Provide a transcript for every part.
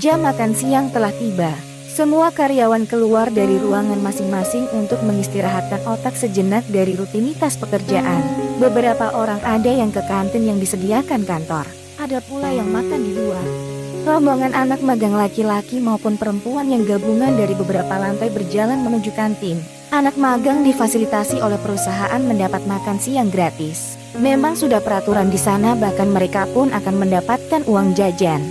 Jam makan siang telah tiba. Semua karyawan keluar dari ruangan masing-masing untuk mengistirahatkan otak sejenak dari rutinitas pekerjaan. Beberapa orang ada yang ke kantin yang disediakan kantor. Ada pula yang makan di luar. Rombongan anak magang laki-laki maupun perempuan yang gabungan dari beberapa lantai berjalan menuju kantin. Anak magang difasilitasi oleh perusahaan mendapat makan siang gratis. Memang sudah peraturan di sana, bahkan mereka pun akan mendapatkan uang jajan.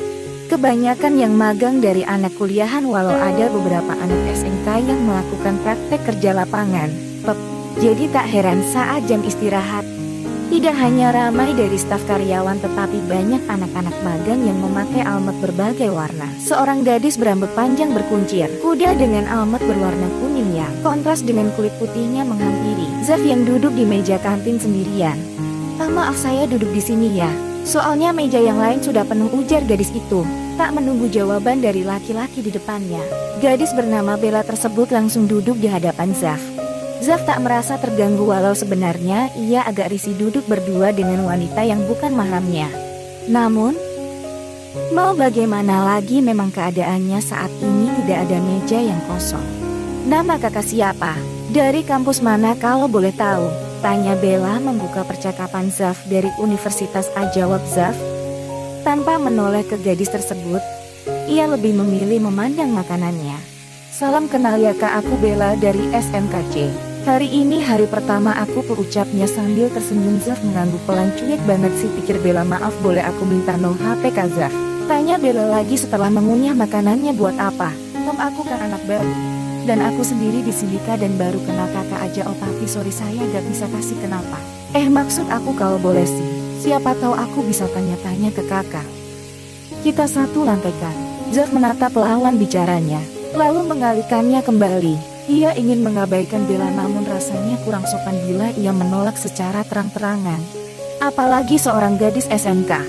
Kebanyakan yang magang dari anak kuliahan, walau ada beberapa anak SMK yang melakukan praktek kerja lapangan. Jadi tak heran saat jam istirahat, tidak hanya ramai dari staf karyawan tetapi banyak anak-anak magang yang memakai almet berbagai warna. Seorang gadis berambut panjang berkuncir kuda dengan almet berwarna kuning yang kontras dengan kulit putihnya menghampiri Zaf yang duduk di meja kantin sendirian. Maaf, saya duduk di sini ya. Soalnya meja yang lain sudah penuh, ujar gadis itu. Tak menunggu jawaban dari laki-laki di depannya, gadis bernama Bella tersebut langsung duduk di hadapan Zaf. Zaf tak merasa terganggu walau sebenarnya ia agak risih duduk berdua dengan wanita yang bukan mahramnya. Namun, mau bagaimana lagi, memang keadaannya saat ini tidak ada meja yang kosong. Nama kakak siapa? Dari kampus mana kalau boleh tahu? Tanya Bella membuka percakapan Zaf. Dari Universitas A, jawab Zaf. Tanpa menoleh ke gadis tersebut, ia lebih memilih memandang makanannya. Salam kenal ya kak, aku Bella dari SMKC. Hari ini hari pertama aku, berucapnya sambil tersenyum. Zaf mengangguk pelan. Cuek banget sih, pikir Bella. Maaf, boleh aku minta no HP kak Zaf? Tanya Bella lagi setelah mengunyah makanannya. Buat apa? Aku kan anak baru. Dan aku sendiri di sini kak, dan baru kenal kakak aja. Oh tapi sorry, saya gak bisa kasih kenapa. Maksud aku kalau boleh sih, siapa tahu aku bisa tanya-tanya ke kakak. Kita satu lantai kan? Zaf menatap lawan bicaranya, lalu mengalihkannya kembali. Ia ingin mengabaikan Bella, namun rasanya kurang sopan bila ia menolak secara terang-terangan. Apalagi seorang gadis SMK.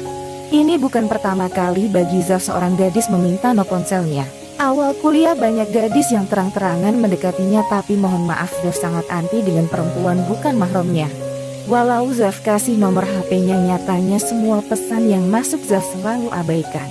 Ini bukan pertama kali bagi Zaf seorang gadis meminta no ponselnya. Awal kuliah banyak gadis yang terang-terangan mendekatinya, tapi mohon maaf Zaf sangat anti dengan perempuan bukan mahramnya. Walau Zaf kasih nomor HP-nya, nyatanya semua pesan yang masuk Zaf selalu abaikan.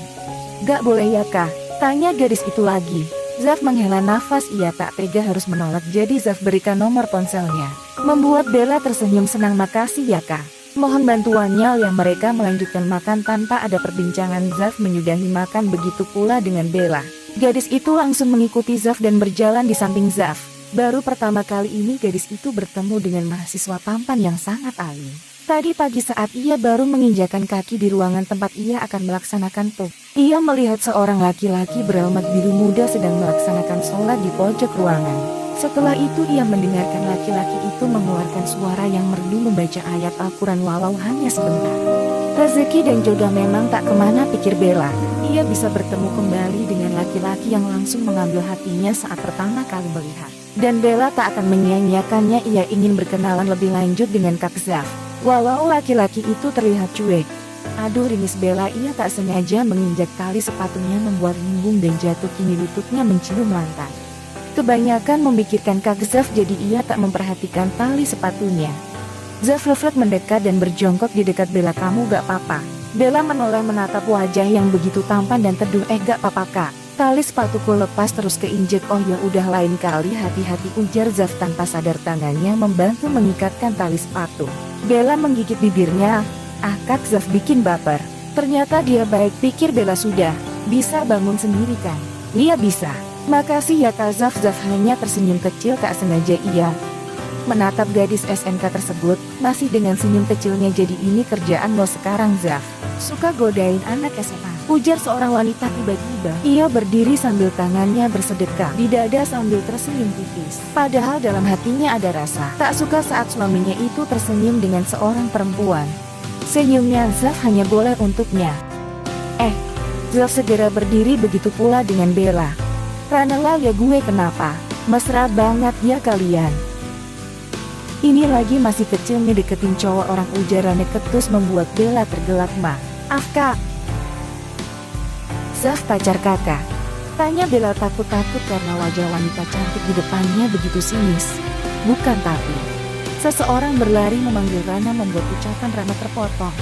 Gak boleh ya kak? Tanya gadis itu lagi. Zaf menghela nafas, ia tak tega harus menolak, jadi Zaf berikan nomor ponselnya. Membuat Bella tersenyum senang. Makasih ya kak. Mohon bantuannya. Yang mereka melanjutkan makan tanpa ada perbincangan. Zaf menyudahi makan, begitu pula dengan Bella. Gadis itu langsung mengikuti Zaf dan berjalan di samping Zaf. Baru pertama kali ini gadis itu bertemu dengan mahasiswa tampan yang sangat alim. Tadi pagi saat ia baru menginjakan kaki di ruangan tempat ia akan melaksanakan TOEFL, ia melihat seorang laki-laki berhelmat biru muda sedang melaksanakan sholat di pojok ruangan. Setelah itu ia mendengarkan laki-laki itu mengeluarkan suara yang merdu membaca ayat Al-Quran walau hanya sebentar. Rezeki dan jodoh memang tak kemana, pikir Bella. Ia bisa bertemu kembali dengan laki-laki yang langsung mengambil hatinya saat pertama kali melihat. Dan Bella tak akan menyia-nyiakannya. Ia ingin berkenalan lebih lanjut dengan Kak Zaf. Walau laki-laki itu terlihat cuek. Aduh, ringis Bella, ia tak sengaja menginjak tali sepatunya membuat limbung dan jatuh, kini lututnya mencium lantai. Kebanyakan memikirkan Kak Zaf jadi ia tak memperhatikan tali sepatunya. Zaf refleks mendekat dan berjongkok di dekat Bella. Kamu gak apa-apa? Bella menoleh menatap wajah yang begitu tampan dan teduh. Gak apa-apa kak, tali sepatuku lepas terus keinjek. Oh ya udah, lain kali hati-hati, ujar Zaf tanpa sadar tangannya membantu mengikatkan tali sepatu. Bella menggigit bibirnya. Kak Zaf bikin baper. Ternyata dia baik, pikir Bella. Sudah bisa bangun sendiri kan? Dia bisa. Makasih ya kak Zaf. Zaf hanya tersenyum kecil, tak sengaja ia menatap gadis SMK tersebut, masih dengan senyum kecilnya. Jadi ini kerjaan lo sekarang Zaf? Suka godain anak SMA, ujar seorang wanita tiba-tiba. Ia berdiri sambil tangannya bersedekap di dada sambil tersenyum tipis. Padahal dalam hatinya ada rasa tak suka saat suaminya itu tersenyum dengan seorang perempuan. Senyumnya Zaf hanya boleh untuknya. Zaf segera berdiri, begitu pula dengan Bella. Ranela ya gue, kenapa? Mesra banget ya kalian. Ini lagi masih kecil nih deketin cowok orang, ujarannya ketus membuat Bella tergelak. Maaf kak. Zaf pacar kakak? Tanya Bella takut-takut karena wajah wanita cantik di depannya begitu sinis. Bukan, tapi seseorang berlari memanggil Rana membuat ucapan Rana terpotong.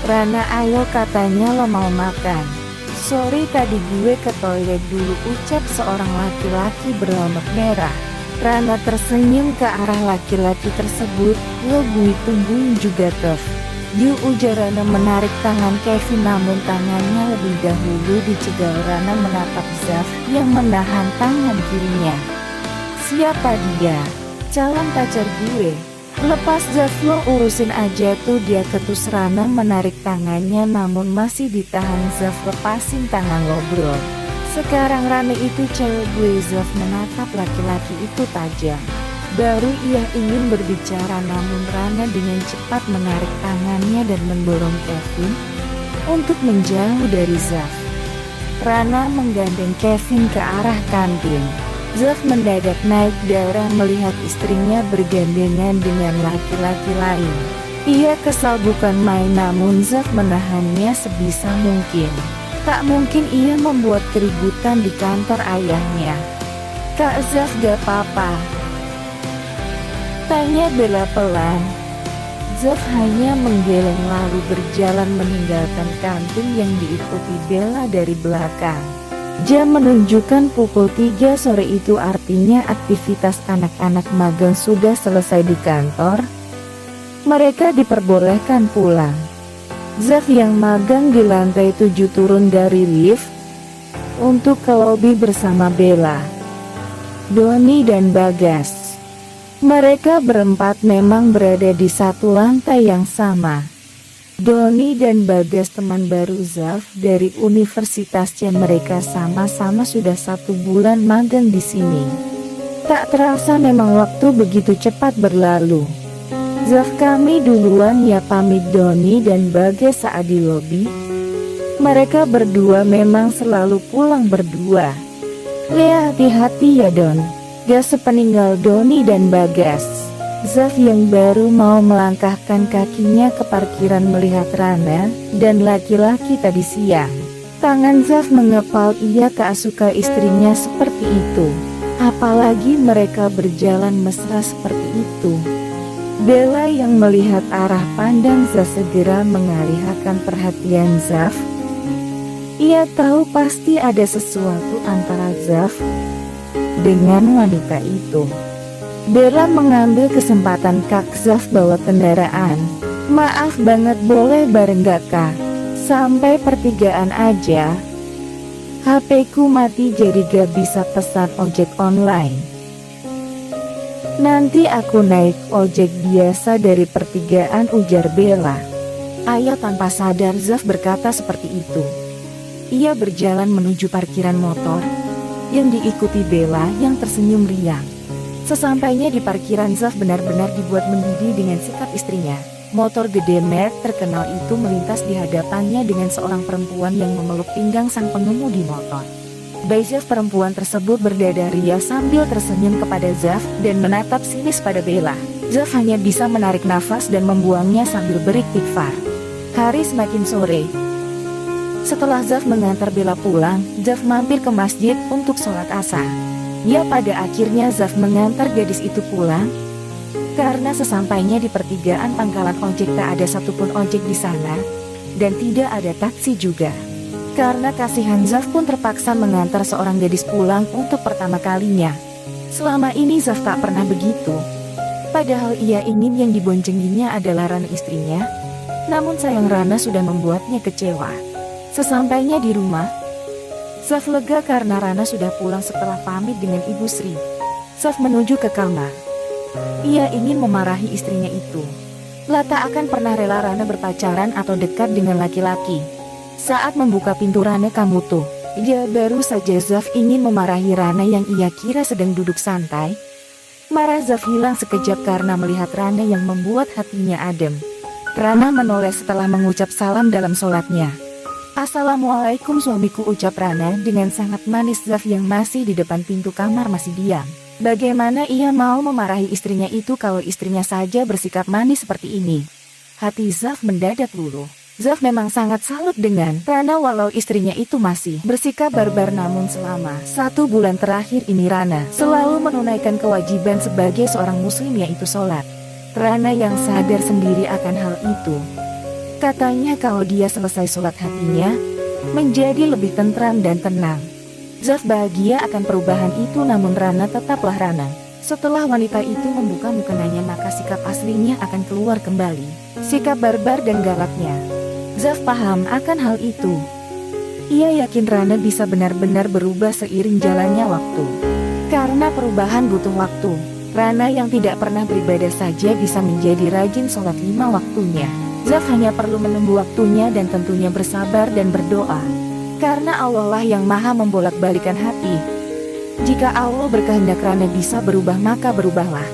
Rana ayo, katanya lo mau makan. "Sorry tadi gue ke toilet dulu," ucap seorang laki-laki berhelmet merah. Rana tersenyum ke arah laki-laki tersebut. "Lo gue tungguin juga Kev." "Yuk," ujar Rana menarik tangan Kevin, namun tangannya lebih dahulu dicegal. Rana menatap Zaf yang menahan tangan kirinya. "Siapa dia?" "Calon pacar gue." "Lepas Zaf, lo urusin aja tuh dia," ketus Rana menarik tangannya, namun masih ditahan Zaf. "Lepasin tangan lo bro. Sekarang Rana itu cewek gue." Zaf menatap laki-laki itu tajam. Baru ia ingin berbicara, namun Rana dengan cepat menarik tangannya dan mendorong Kevin untuk menjauh dari Zaf. Rana menggandeng Kevin ke arah kantin. Zaf mendadak naik darah melihat istrinya bergandengan dengan laki-laki lain. Ia kesal bukan main, namun Zaf menahannya sebisa mungkin. Tak mungkin ia membuat keributan di kantor ayahnya. "Kak Zaf, gak apa-apa?" tanya Bella pelan. Zaf hanya menggeleng lalu berjalan meninggalkan kantin yang diikuti Bella dari belakang. Jam menunjukkan pukul 3 sore, itu artinya aktivitas anak-anak magang sudah selesai di kantor. Mereka diperbolehkan pulang. Zaf yang magang di lantai 7 turun dari lift untuk ke lobi bersama Bella, Doni dan Bagas. Mereka berempat memang berada di satu lantai yang sama. Doni dan Bagas teman baru Zaf dari universitas yang mereka sama-sama sudah 1 bulan magang di sini. Tak terasa memang waktu begitu cepat berlalu. "Zaf, kami duluan ya," pamit Doni dan Bagas saat di lobi. Mereka berdua memang selalu pulang berdua. "Ya hati-hati ya Don," gas sepeninggal Doni dan Bagas. Zaf yang baru mau melangkahkan kakinya ke parkiran melihat Rana dan laki-laki tadi siang. Tangan Zaf mengepal, ia tak suka istrinya seperti itu. Apalagi mereka berjalan mesra seperti itu. Bella yang melihat arah pandang Zaf segera mengalihkan perhatian Zaf. Ia tahu pasti ada sesuatu antara Zaf dengan wanita itu. Bella mengambil kesempatan, "Kak Zaf bawa kendaraan. Maaf banget, boleh bareng gak Kak? Sampai pertigaan aja. HP ku mati jadi gak bisa pesan ojek online. Nanti aku naik ojek biasa dari pertigaan," ujar Bella. Ayah tanpa sadar Zaf berkata seperti itu. Ia berjalan menuju parkiran motor yang diikuti Bella yang tersenyum riang. Sesampainya di parkiran, Zaf benar-benar dibuat mendidih dengan sikap istrinya. Motor gede merek terkenal itu melintas di hadapannya dengan seorang perempuan yang memeluk pinggang sang pengemudi motor. Zaf perempuan tersebut berdada ria sambil tersenyum kepada Zaf dan menatap sinis pada Bella. Zaf hanya bisa menarik nafas dan membuangnya sambil beristighfar. Hari semakin sore. Setelah Zaf mengantar Bella pulang, Zaf mampir ke masjid untuk sholat asar. Ya, pada akhirnya Zaf mengantar gadis itu pulang. Karena sesampainya di pertigaan pangkalan ojek tak ada satupun ojek di sana, dan tidak ada taksi juga. Karena kasihan, Zaf pun terpaksa mengantar seorang gadis pulang untuk pertama kalinya. Selama ini Zaf tak pernah begitu. Padahal ia ingin yang diboncenginya adalah Rana istrinya. Namun sayang Rana sudah membuatnya kecewa. Sesampainya di rumah, Zaf lega karena Rana sudah pulang setelah pamit dengan Ibu Sri. Zaf menuju ke kamar. Ia ingin memarahi istrinya itu. Tak akan pernah rela Rana berpacaran atau dekat dengan laki-laki. Saat membuka pintu Rana kamutuh, dia baru saja Zaf ingin memarahi Rana yang ia kira sedang duduk santai. Marah Zaf hilang sekejap karena melihat Rana yang membuat hatinya adem. Rana menoleh setelah mengucap salam dalam sholatnya. "Assalamualaikum suamiku," ucap Rana dengan sangat manis. Zaf yang masih di depan pintu kamar masih diam. Bagaimana ia mau memarahi istrinya itu kalau istrinya saja bersikap manis seperti ini? Hati Zaf mendadak luluh. Zaf memang sangat salut dengan Rana walau istrinya itu masih bersikap barbar, namun selama 1 bulan terakhir ini Rana selalu menunaikan kewajiban sebagai seorang muslim, yaitu sholat. Rana yang sadar sendiri akan hal itu. Katanya kalau dia selesai sholat hatinya menjadi lebih tentram dan tenang. Zaf bahagia akan perubahan itu, namun Rana tetaplah Rana. Setelah wanita itu membuka mukenanya, maka sikap aslinya akan keluar kembali. Sikap barbar dan galaknya. Zaf paham akan hal itu. Ia yakin Rana bisa benar-benar berubah seiring jalannya waktu. Karena perubahan butuh waktu, Rana yang tidak pernah beribadah saja bisa menjadi rajin sholat 5 waktunya. Zaf hanya perlu menunggu waktunya dan tentunya bersabar dan berdoa. Karena Allah lah yang maha membolak-balikan hati. Jika Allah berkehendak Rana bisa berubah, maka berubahlah.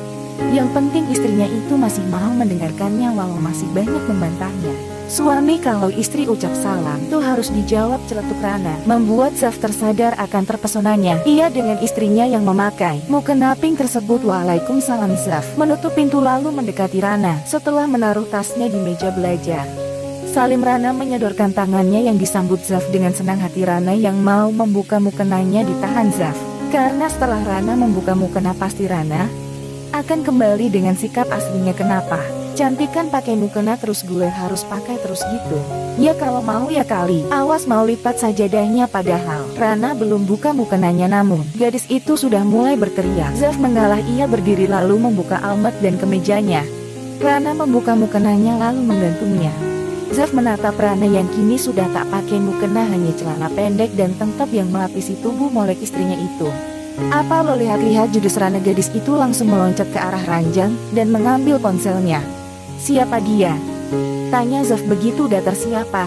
Yang penting istrinya itu masih mau mendengarkannya walau masih banyak membantahnya. Suami kalau istri ucap salam tuh harus dijawab, celetuk Rana membuat Zaf tersadar akan terpesonanya ia dengan istrinya yang memakai mukena pink tersebut. Waalaikumsalam. Zaf menutup pintu lalu mendekati Rana setelah menaruh tasnya di meja belajar. Salim. Rana menyodorkan tangannya yang disambut Zaf dengan senang hati. Rana yang mau membuka mukenanya ditahan Zaf. Karena setelah Rana membuka mukena pasti Rana akan kembali dengan sikap aslinya. Kenapa? Cantikan pakai mukena terus, gue harus pakai terus gitu. Ya kalau mau ya kali, awas mau lipat sajadahnya. Padahal Rana belum buka mukenanya, namun gadis itu sudah mulai berteriak. Zaf mengalah, ia berdiri lalu membuka almet dan kemejanya. Rana membuka mukenanya lalu menggantungnya. Zaf menatap Rana yang kini sudah tak pakai mukena, hanya celana pendek dan tank top yang melapisi tubuh molek istrinya itu. Apa lo lihat-lihat? Judes Rana. Gadis itu langsung meloncat ke arah ranjang dan mengambil ponselnya. Siapa dia? Tanya Zaf begitu datar. Siapa?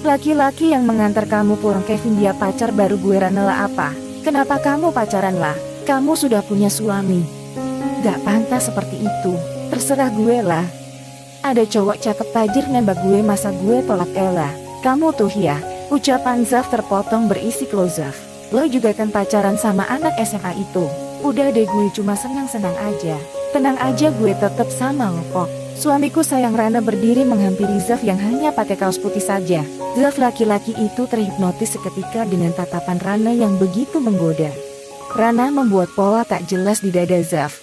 Laki-laki yang mengantar kamu pulang. Kevin, dia pacar baru gue. Rana lah apa? Kenapa kamu pacaran lah? Kamu sudah punya suami. Gak pantas seperti itu. Terserah gue lah. Ada cowok cakep tajir nembak gue, masa gue tolak? Elah, kamu tuh ya. Ucapan Zaf terpotong berisi close Zaf. Lo juga kan pacaran sama anak SMA itu? Udah deh, gue cuma senang-senang aja. Tenang aja, gue tetap sama lo kok. Suamiku sayang. Rana berdiri menghampiri Zaf yang hanya pakai kaos putih saja. Zaf, laki-laki itu terhipnotis seketika dengan tatapan Rana yang begitu menggoda. Rana membuat pola tak jelas di dada Zaf.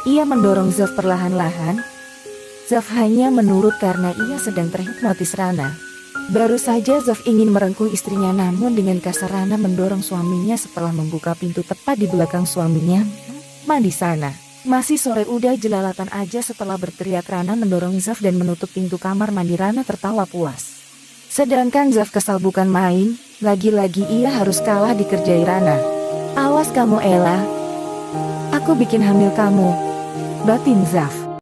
Ia mendorong Zaf perlahan-lahan. Zaf hanya menurut karena ia sedang terhipnotis Rana. Baru saja Zaf ingin merengkuh istrinya, namun dengan kasar Rana mendorong suaminya setelah membuka pintu tepat di belakang suaminya. Mandi sana. Masih sore udah jelalatan aja. Setelah berteriak, Rana mendorong Zaf dan menutup pintu kamar mandi. Rana tertawa puas. Sedangkan Zaf kesal bukan main. Lagi-lagi ia harus kalah dikerjai Rana. Awas kamu Ella. Aku bikin hamil kamu, batin Zaf.